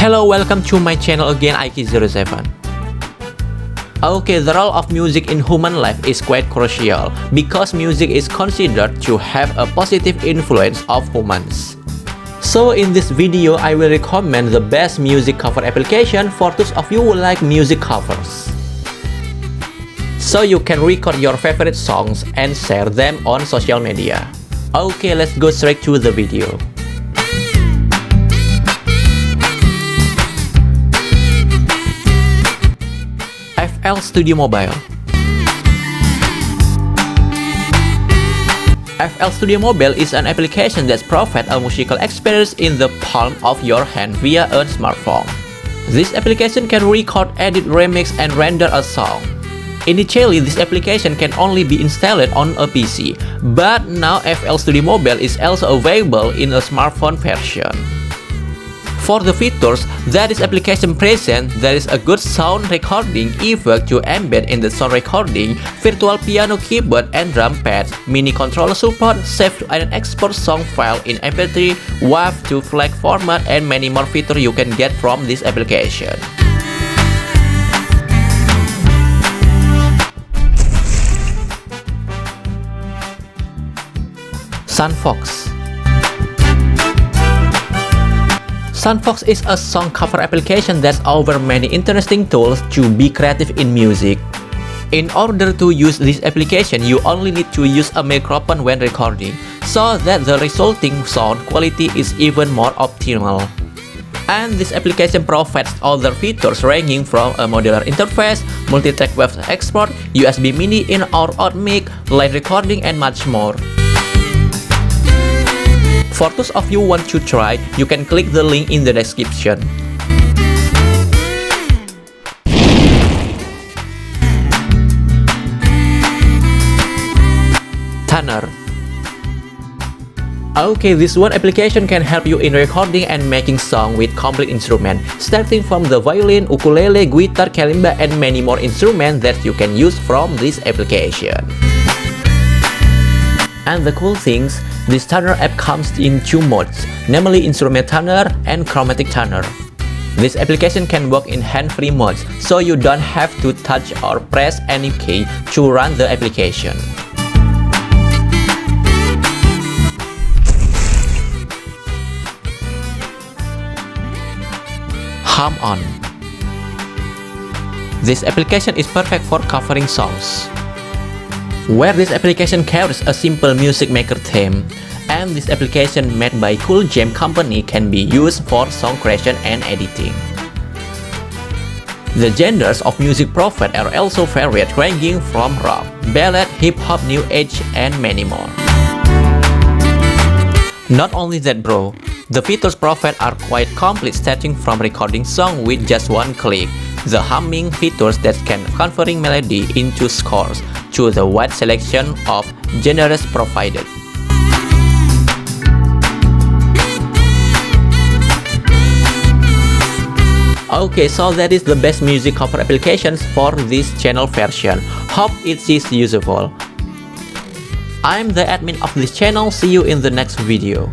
Hello, welcome to my channel again, Aiki07. Okay, the role of music in human life is quite crucial because music is considered to have a positive influence of humans. So in this video, I will recommend the best music cover application for those of you who like music covers. So you can record your favorite songs and share them on social media. Okay, let's go straight to the video. FL Studio Mobile. FL Studio Mobile is an application that provides a musical experience in the palm of your hand via a smartphone. This application can record, edit, remix, and render a song. Initially, this application can only be installed on a PC, but now FL Studio Mobile is also available in a smartphone version. For the features that this application presents, there is a good sound recording effect to embed in the sound recording, virtual piano keyboard and drum pads, mini controller support, save and export song file in MP3, WAV to FLAC format, and many more features you can get from this application. Sunfox. Sunfox is a song cover application that offers many interesting tools to be creative in music. In order to use this application, you only need to use a microphone when recording, so that the resulting sound quality is even more optimal. And this application provides other features ranging from a modular interface, multi-track wave export, USB mini in or out mic, line recording, and much more. For those of you who want to try, you can click the link in the description. Tuner. Okay, this one application can help you in recording and making songs with complete instruments, starting from the violin, ukulele, guitar, kalimba, and many more instruments that you can use from this application. And the cool things, this tuner app comes in two modes, namely instrument tuner and chromatic tuner. This application can work in hand-free modes, so you don't have to touch or press any key to run the application. HumOn. This application is perfect for covering songs, where this application carries a simple music maker theme, and this application made by Cool Jam Company can be used for song creation and editing. The genres of music provided are also varied, ranging from rock, ballad, hip-hop, new age, and many more. Not only that bro, the features provided are quite complete, starting from recording song with just one click, the humming features that can converting melody into scores, to the wide selection of genres provided. Okay, so that is the best music cover applications for this channel version. Hope it is useful. I'm the admin of this channel. See you in the next video.